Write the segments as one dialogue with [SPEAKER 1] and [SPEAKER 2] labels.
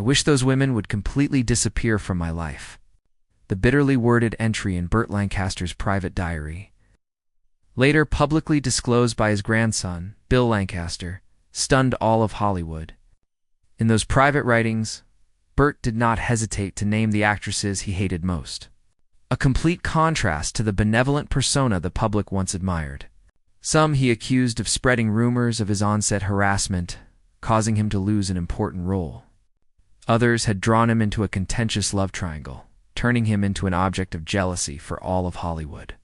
[SPEAKER 1] wish those women would completely disappear from my life." The bitterly worded entry in Burt Lancaster's private diary, later publicly disclosed by his grandson, Bill Lancaster, stunned all of Hollywood. In those private writings, Burt did not hesitate to name the actresses he hated most, a complete contrast to the benevolent persona the public once admired. Some he accused of spreading rumors of his on-set harassment, causing him to lose an important role. Others had drawn him into a contentious love triangle, turning him into an object of jealousy for all of Hollywood.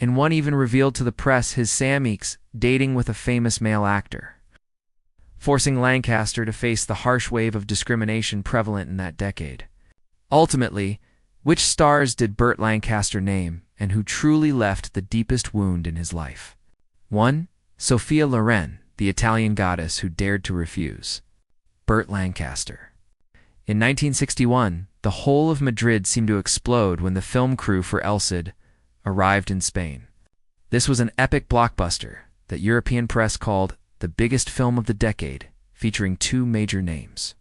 [SPEAKER 1] And one even revealed to the press his Sammy's dating with a famous male actor, forcing Lancaster to face the harsh wave of discrimination prevalent in that decade. Ultimately, which stars did Burt Lancaster name, and who truly left the deepest wound in his life? 1. Sophia Loren, the Italian goddess who dared to refuse. Burt Lancaster. In 1961, the whole of Madrid seemed to explode when the film crew for El Cid arrived in Spain. This was an epic blockbuster that European press called the biggest film of the decade, featuring two major names: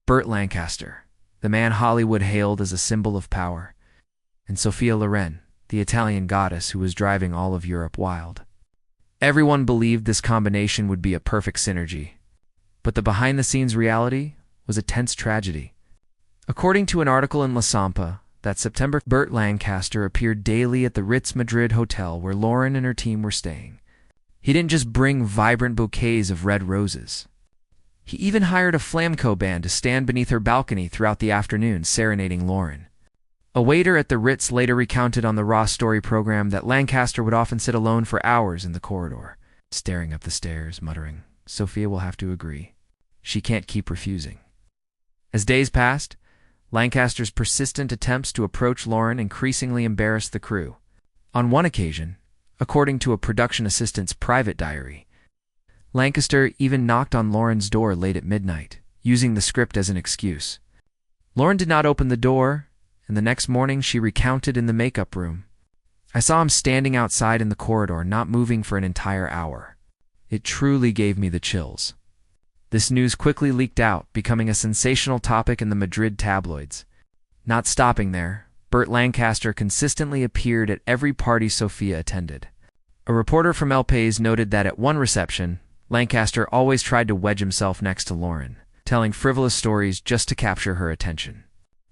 [SPEAKER 1] Burt Lancaster, the man Hollywood hailed as a symbol of power, and Sophia Loren, the Italian goddess who was driving all of Europe wild. Everyone believed this combination would be a perfect synergy, but the behind-the-scenes reality was a tense tragedy. According to an article in La Sampa, that September, Burt Lancaster appeared daily at the Ritz Madrid hotel where Lauren and her team were staying. He didn't just bring vibrant bouquets of red roses. He even hired a flamenco band to stand beneath her balcony throughout the afternoon, serenading Lauren. A waiter at the Ritz later recounted on the Raw Story program that Lancaster would often sit alone for hours in the corridor, staring up the stairs, muttering, "Sophia will have to agree. She can't keep refusing." As days passed, Lancaster's persistent attempts to approach Lauren increasingly embarrassed the crew. On one occasion, according to a production assistant's private diary, Lancaster even knocked on Lauren's door late at midnight, using the script as an excuse. Lauren did not open the door, and the next morning she recounted in the makeup room, "I saw him standing outside in the corridor, not moving for an entire hour. It truly gave me the chills." This news quickly leaked out, becoming a sensational topic in the Madrid tabloids. Not stopping there, Burt Lancaster consistently appeared at every party Sophia attended. A reporter from El País noted that at one reception, Lancaster always tried to wedge himself next to Lauren, telling frivolous stories just to capture her attention.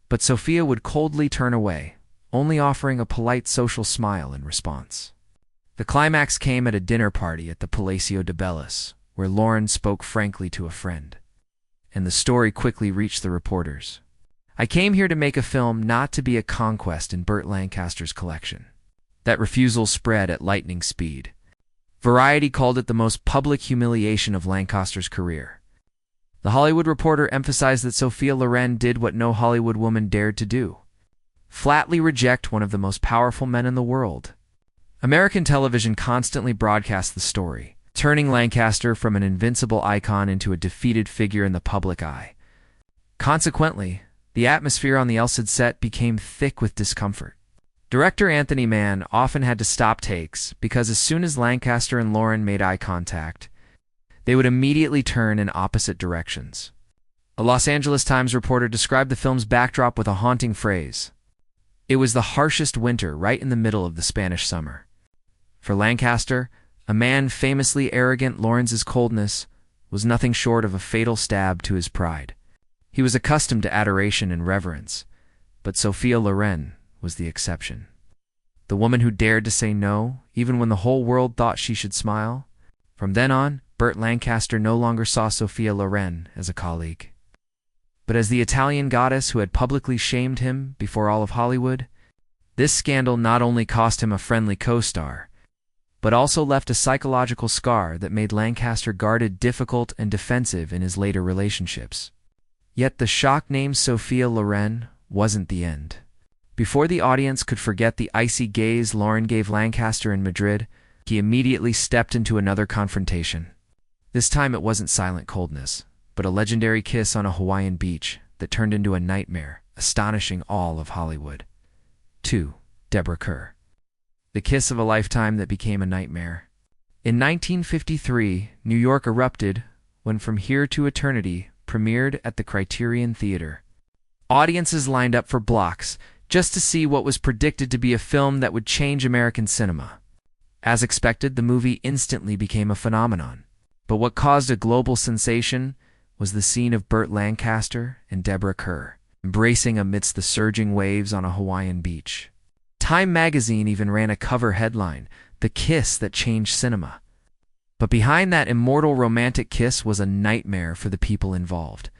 [SPEAKER 1] But Sophia would coldly turn away, only offering a polite social smile in response. The climax came at a dinner party at the Palacio de Bellas, where Lauren spoke frankly to a friend. And the story quickly reached the reporters. "I came here to make a film, not to be a conquest in Burt Lancaster's collection." That refusal spread at lightning speed. Variety called it the most public humiliation of Lancaster's career. The Hollywood Reporter emphasized that Sophia Loren did what no Hollywood woman dared to do: flatly reject one of the most powerful men in the world. American television constantly broadcast the story, turning Lancaster from an invincible icon into a defeated figure in the public eye. Consequently, the atmosphere on the El Cid set became thick with discomfort. Director Anthony Mann often had to stop takes because as soon as Lancaster and Lauren made eye contact, they would immediately turn in opposite directions. A Los Angeles Times reporter described the film's backdrop with a haunting phrase: "It was the harshest winter right in the middle of the Spanish summer." For Lancaster, a man famously arrogant, Lawrence's coldness was nothing short of a fatal stab to his pride. He was accustomed to adoration and reverence, but Sophia Loren was the exception. The woman who dared to say no, even when the whole world thought she should smile. From then on, Burt Lancaster no longer saw Sophia Loren as a colleague, but as the Italian goddess who had publicly shamed him before all of Hollywood. This scandal not only cost him a friendly co-star, but also left a psychological scar that made Lancaster guarded, difficult, and defensive in his later relationships. Yet the shock named Sophia Loren wasn't the end. Before the audience could forget the icy gaze Lauren gave Lancaster in Madrid, he immediately stepped into another confrontation. This time it wasn't silent coldness, but a legendary kiss on a Hawaiian beach that turned into a nightmare, astonishing all of Hollywood. 2. Deborah Kerr. The kiss of a lifetime that became a nightmare. In 1953, New York erupted when From Here to Eternity premiered at the Criterion Theater. Audiences lined up for blocks just to see what was predicted to be a film that would change American cinema. As expected, the movie instantly became a phenomenon. But what caused a global sensation was the scene of Burt Lancaster and Deborah Kerr embracing amidst the surging waves on a Hawaiian beach. Time magazine even ran a cover headline, "The Kiss That Changed Cinema." But behind that immortal romantic kiss was a nightmare for the people involved.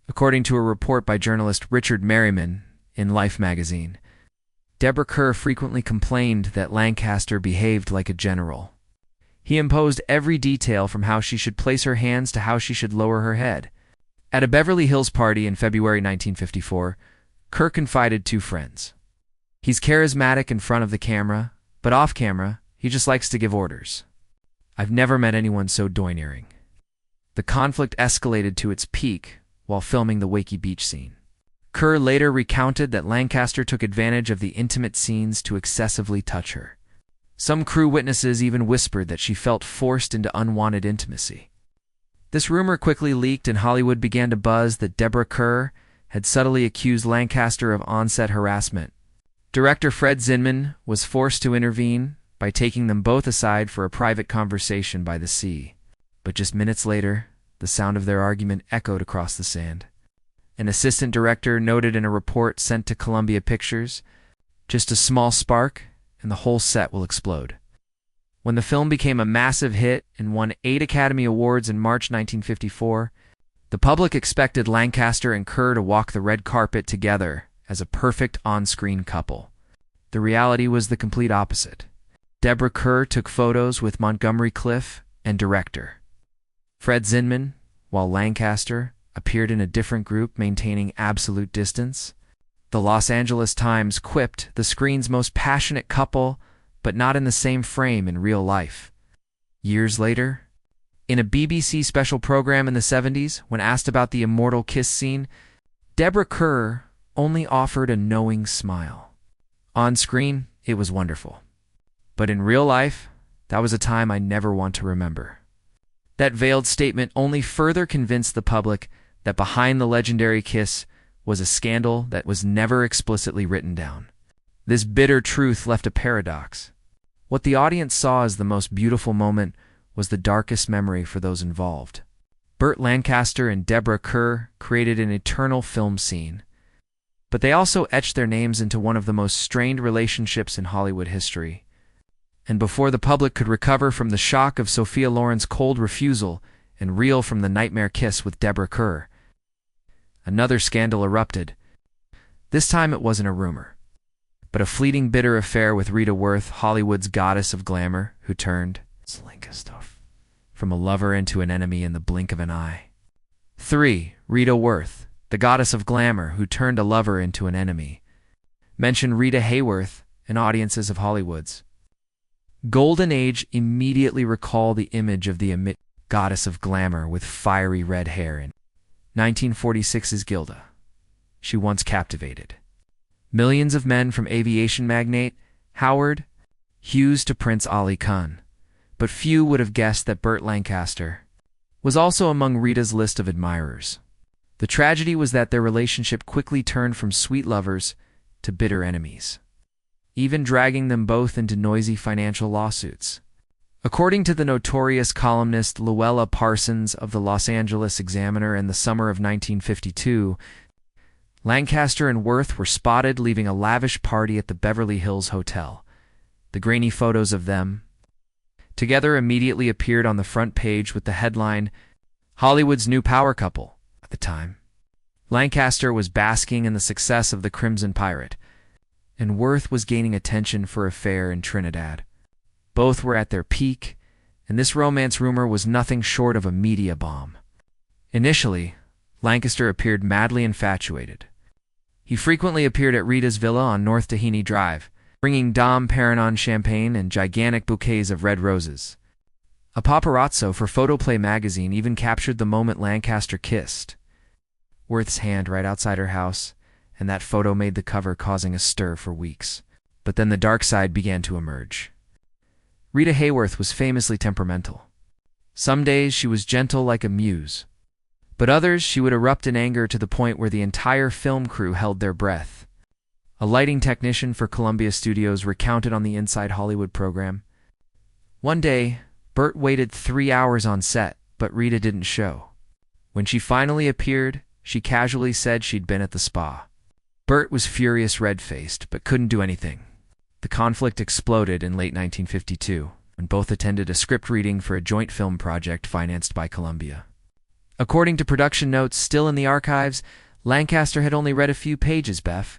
[SPEAKER 1] According to a report by journalist Richard Merriman in Life magazine, Deborah Kerr frequently complained that Lancaster behaved like a general. He imposed every detail from how she should place her hands to how she should lower her head. At a Beverly Hills party in February 1954, Kerr confided two friends. "He's charismatic in front of the camera, but off camera, he just likes to give orders. I've never met anyone so domineering." The conflict escalated to its peak while filming the Wakey Beach scene. Kerr later recounted that Lancaster took advantage of the intimate scenes to excessively touch her. Some crew witnesses even whispered that she felt forced into unwanted intimacy. This rumor quickly leaked and Hollywood began to buzz that Deborah Kerr had subtly accused Lancaster of on-set harassment. Director Fred Zinman was forced to intervene by taking them both aside for a private conversation by the sea. But just minutes later, the sound of their argument echoed across the sand. An assistant director noted in a report sent to Columbia Pictures, "Just a small spark, and the whole set will explode." When the film became a massive hit and won 8 Academy Awards in March 1954, the public expected Lancaster and Kerr to walk the red carpet together as a perfect on-screen couple. The reality was the complete opposite. Deborah Kerr took photos with Montgomery Clift and director Fred Zinman, while Lancaster appeared in a different group maintaining absolute distance. The Los Angeles Times quipped the screen's most passionate couple, but not in the same frame in real life. Years later, in a BBC special program in the 70s, when asked about the immortal kiss scene, Deborah Kerr only offered a knowing smile. On screen, it was wonderful. But in real life, that was a time I never want to remember. That veiled statement only further convinced the public that behind the legendary kiss was a scandal that was never explicitly written down. This bitter truth left a paradox. What the audience saw as the most beautiful moment was the darkest memory for those involved. Burt Lancaster and Deborah Kerr created an eternal film scene, but they also etched their names into one of the most strained relationships in Hollywood history. And before the public could recover from the shock of Sophia Loren's cold refusal and reel from the nightmare kiss with Deborah Kerr, another scandal erupted. This time it wasn't a rumor, but a fleeting bitter affair with Rita Worth, Hollywood's goddess of glamour, who turned from a lover into an enemy in the blink of an eye. 3. Rita Worth, the goddess of glamour who turned a lover into an enemy. Mention Rita Hayworth and audiences of Hollywood's Golden Age immediately recall the image of the goddess of glamour with fiery red hair in 1946's Gilda. She once captivated millions of men, from aviation magnate Howard Hughes to Prince Ali Khan. But few would have guessed that Burt Lancaster was also among Rita's list of admirers. The tragedy was that their relationship quickly turned from sweet lovers to bitter enemies, even dragging them both into noisy financial lawsuits. According to the notorious columnist Luella Parsons of the Los Angeles Examiner in the summer of 1952, Lancaster and Worth were spotted leaving a lavish party at the Beverly Hills Hotel. The grainy photos of them together immediately appeared on the front page with the headline, "Hollywood's New Power Couple." At the time, Lancaster was basking in the success of The Crimson Pirate, and Worth was gaining attention for a affair in Trinidad. Both were at their peak, and this romance rumor was nothing short of a media bomb. Initially, Lancaster appeared madly infatuated. He frequently appeared at Rita's villa on North Tahini Drive, bringing Dom Perignon champagne and gigantic bouquets of red roses. A paparazzo for Photoplay magazine even captured the moment Lancaster kissed Worth's hand right outside her house, and that photo made the cover, causing a stir for weeks. But then the dark side began to emerge. Rita Hayworth was famously temperamental. Some days she was gentle like a muse, But others, she would erupt in anger to the point where the entire film crew held their breath. A lighting technician for Columbia Studios recounted on the Inside Hollywood program, "One day, Burt waited 3 hours on set, but Rita didn't show. When she finally appeared, she casually said she'd been at the spa." Burt was furious, red-faced, but couldn't do anything. The conflict exploded in late 1952, when both attended a script reading for a joint film project financed by Columbia. According to production notes still in the archives, Lancaster had only read a few pages, Beth.